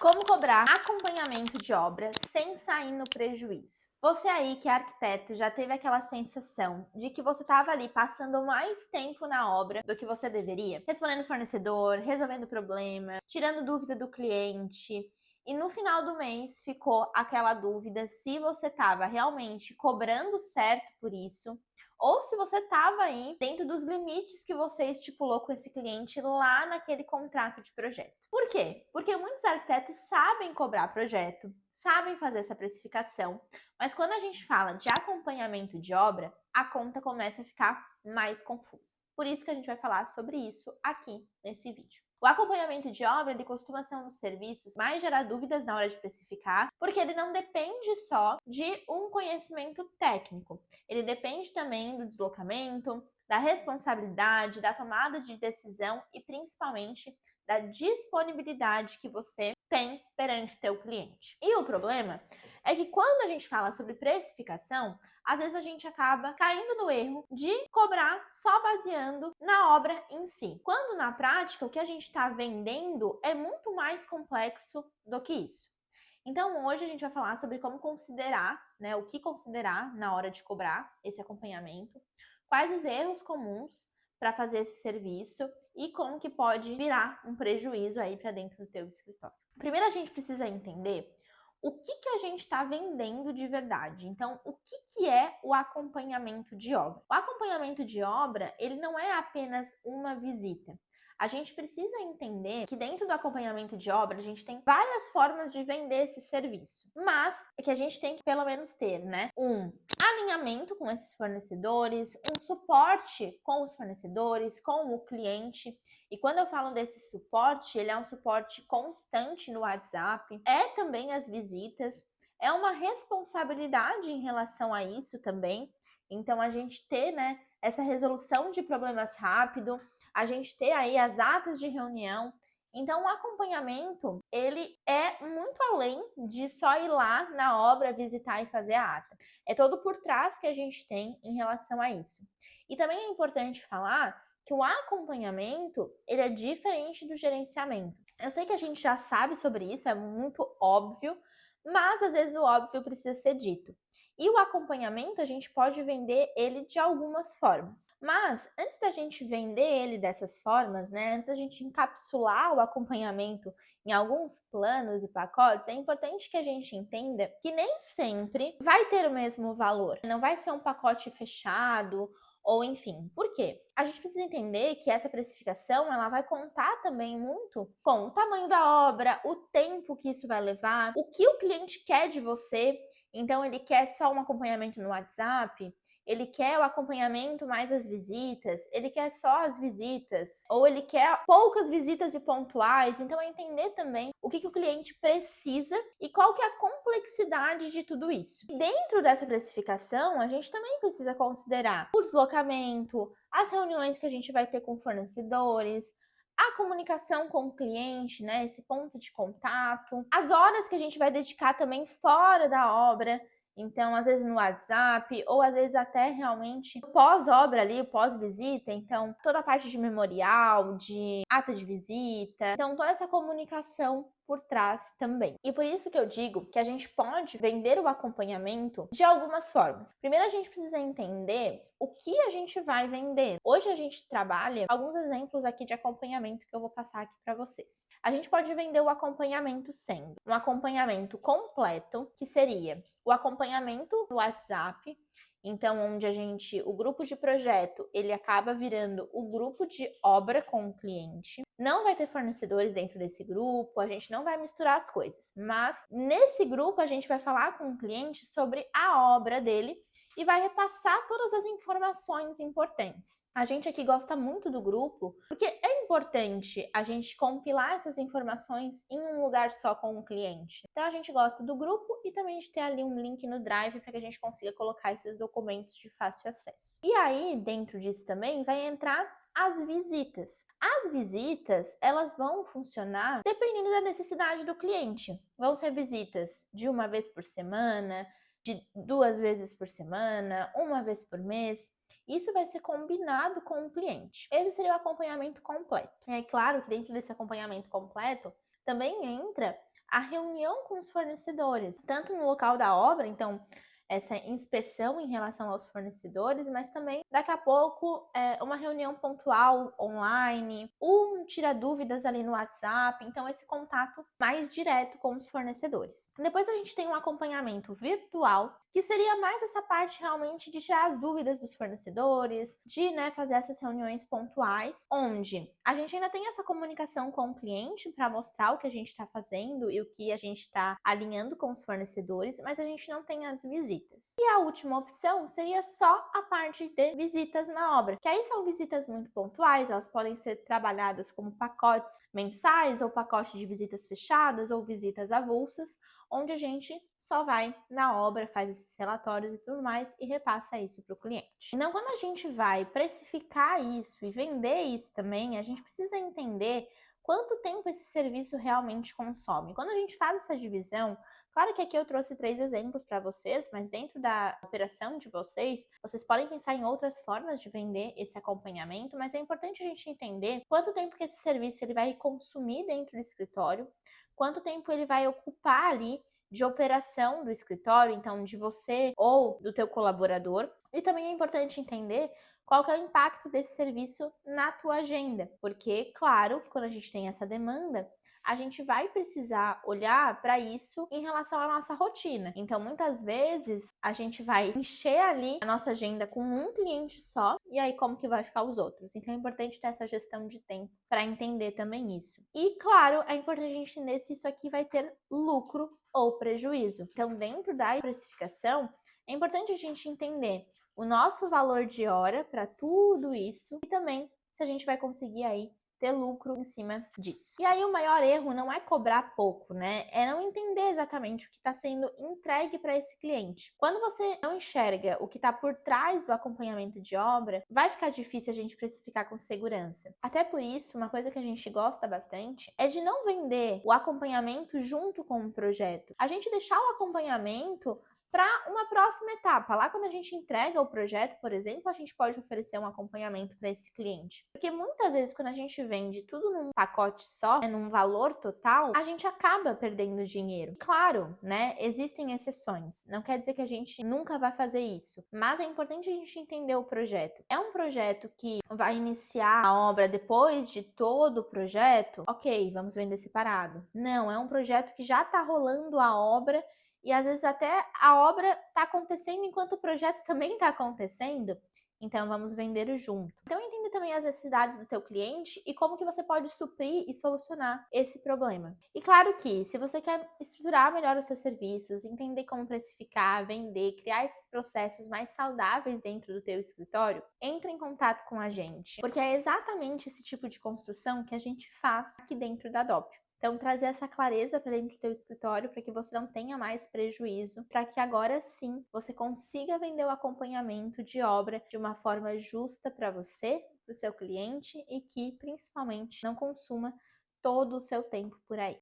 Como cobrar acompanhamento de obra sem sair no prejuízo? Você aí que é arquiteto já teve aquela sensação de que você estava ali passando mais tempo na obra do que você deveria? Respondendo fornecedor, resolvendo problema, tirando dúvida do cliente. E no final do mês ficou aquela dúvida se você estava realmente cobrando certo por isso ou se você estava aí dentro dos limites que você estipulou com esse cliente lá naquele contrato de projeto. Por quê? Porque muitos arquitetos sabem cobrar projeto, sabem fazer essa precificação, mas quando a gente fala de acompanhamento de obra, a conta começa a ficar mais confusa. Por isso que a gente vai falar sobre isso aqui nesse vídeo. O acompanhamento de obra ele costuma ser um dos serviços mais gerar dúvidas na hora de precificar, porque ele não depende só de um conhecimento técnico. Ele depende também do deslocamento, da responsabilidade, da tomada de decisão e principalmente da disponibilidade que você tem perante o teu cliente. E o problema é que quando a gente fala sobre precificação, às vezes a gente acaba caindo no erro de cobrar só baseando na obra em si. Quando na prática o que a gente está vendendo é muito mais complexo do que isso. Então hoje a gente vai falar sobre como considerar, né, o que considerar na hora de cobrar esse acompanhamento, quais os erros comuns para fazer esse serviço e como que pode virar um prejuízo aí para dentro do teu escritório. Primeiro a gente precisa entender o que a gente está vendendo de verdade. Então, o que é o acompanhamento de obra? O acompanhamento de obra, ele não é apenas uma visita. A gente precisa entender que dentro do acompanhamento de obra, a gente tem várias formas de vender esse serviço. Mas é que a gente tem que pelo menos ter, né, um alinhamento com esses fornecedores, um suporte com os fornecedores, com o cliente. E quando eu falo desse suporte, ele é um suporte constante no WhatsApp, é também as visitas, é uma responsabilidade em relação a isso também. Então a gente ter, né, essa resolução de problemas rápido, a gente ter aí as atas de reunião. Então, o acompanhamento, ele é muito além de só ir lá na obra, visitar e fazer a ata. É todo por trás que a gente tem em relação a isso. E também é importante falar que o acompanhamento, ele é diferente do gerenciamento. Eu sei que a gente já sabe sobre isso, é muito óbvio, mas às vezes o óbvio precisa ser dito. E o acompanhamento, a gente pode vender ele de algumas formas. Mas, antes da gente vender ele dessas formas, né, antes da gente encapsular o acompanhamento em alguns planos e pacotes, é importante que a gente entenda que nem sempre vai ter o mesmo valor. Não vai ser um pacote fechado, ou enfim. Por quê? A gente precisa entender que essa precificação, ela vai contar também muito com o tamanho da obra, o tempo que isso vai levar, o que o cliente quer de você. Então, ele quer só um acompanhamento no WhatsApp, ele quer o acompanhamento mais as visitas, ele quer só as visitas, ou ele quer poucas visitas e pontuais. Então, é entender também o que o cliente precisa e qual que é a complexidade de tudo isso. E dentro dessa precificação, a gente também precisa considerar o deslocamento, as reuniões que a gente vai ter com fornecedores, a comunicação com o cliente, né, esse ponto de contato, as horas que a gente vai dedicar também fora da obra, então às vezes no WhatsApp ou às vezes até realmente pós-obra ali, pós-visita, então toda a parte de memorial, de ata de visita, então toda essa comunicação por trás também. E por isso que eu digo que a gente pode vender o acompanhamento de algumas formas. Primeiro a gente precisa entender o que a gente vai vender. Hoje a gente trabalha alguns exemplos aqui de acompanhamento que eu vou passar aqui para vocês. A gente pode vender o acompanhamento sendo um acompanhamento completo, que seria o acompanhamento no WhatsApp, então onde o grupo de projeto, ele acaba virando o grupo de obra com o cliente. Não vai ter fornecedores dentro desse grupo, a gente não vai misturar as coisas, mas nesse grupo a gente vai falar com o cliente sobre a obra dele e vai repassar todas as informações importantes. A gente aqui gosta muito do grupo, porque é importante a gente compilar essas informações em um lugar só com o cliente. Então a gente gosta do grupo e também de ter ali um link no Drive para que a gente consiga colocar esses documentos de fácil acesso. E aí, dentro disso também, vai entrar as visitas. As visitas, elas vão funcionar dependendo da necessidade do cliente. Vão ser visitas de uma vez por semana, de 2 vezes por semana, 1 vez por mês. Isso vai ser combinado com o cliente. Esse seria o acompanhamento completo. É claro que dentro desse acompanhamento completo também entra a reunião com os fornecedores, tanto no local da obra, então essa inspeção em relação aos fornecedores, mas também daqui a pouco uma reunião pontual online, tira dúvidas ali no WhatsApp, então esse contato mais direto com os fornecedores. Depois a gente tem um acompanhamento virtual, que seria mais essa parte realmente de tirar as dúvidas dos fornecedores, de fazer essas reuniões pontuais, onde a gente ainda tem essa comunicação com o cliente para mostrar o que a gente está fazendo e o que a gente está alinhando com os fornecedores, mas a gente não tem as visitas. E a última opção seria só a parte de visitas na obra, que aí são visitas muito pontuais, elas podem ser trabalhadas como pacotes mensais ou pacote de visitas fechadas ou visitas avulsas, onde a gente só vai na obra, faz esses relatórios e tudo mais e repassa isso para o cliente. Então, quando a gente vai precificar isso e vender isso também, a gente precisa entender quanto tempo esse serviço realmente consome. Quando a gente faz essa divisão, claro que aqui eu trouxe 3 exemplos para vocês, mas dentro da operação de vocês, vocês podem pensar em outras formas de vender esse acompanhamento, mas é importante a gente entender quanto tempo que esse serviço ele vai consumir dentro do escritório, quanto tempo ele vai ocupar ali de operação do escritório, então de você ou do teu colaborador. E também é importante entender qual que é o impacto desse serviço na tua agenda, porque claro que quando a gente tem essa demanda, a gente vai precisar olhar para isso em relação à nossa rotina. Então, muitas vezes, a gente vai encher ali a nossa agenda com um cliente só, e aí como que vai ficar os outros? Então, é importante ter essa gestão de tempo para entender também isso. E, claro, é importante a gente entender se isso aqui vai ter lucro ou prejuízo. Então, dentro da precificação, é importante a gente entender o nosso valor de hora para tudo isso e também se a gente vai conseguir aí ter lucro em cima disso. E aí o maior erro não é cobrar pouco, né? É não entender exatamente o que está sendo entregue para esse cliente. Quando você não enxerga o que está por trás do acompanhamento de obra, vai ficar difícil a gente precificar com segurança. Até por isso, uma coisa que a gente gosta bastante é de não vender o acompanhamento junto com o projeto. A gente deixar o acompanhamento para uma próxima etapa. Lá, quando a gente entrega o projeto, por exemplo, a gente pode oferecer um acompanhamento para esse cliente. Porque muitas vezes, quando a gente vende tudo num pacote só, num valor total, a gente acaba perdendo dinheiro. Claro, né? Existem exceções. Não quer dizer que a gente nunca vai fazer isso. Mas é importante a gente entender o projeto. É um projeto que vai iniciar a obra depois de todo o projeto? Ok, vamos vender separado. Não, é um projeto que já está rolando a obra e às vezes até a obra está acontecendo enquanto o projeto também está acontecendo. Então, vamos vender junto. Então, entenda também as necessidades do teu cliente e como que você pode suprir e solucionar esse problema. E claro que, se você quer estruturar melhor os seus serviços, entender como precificar, vender, criar esses processos mais saudáveis dentro do teu escritório, entre em contato com a gente, porque é exatamente esse tipo de construção que a gente faz aqui dentro da Doppio. Então, trazer essa clareza para dentro do teu escritório para que você não tenha mais prejuízo, para que agora sim você consiga vender o acompanhamento de obra de uma forma justa para você, para o seu cliente e que principalmente não consuma todo o seu tempo por aí.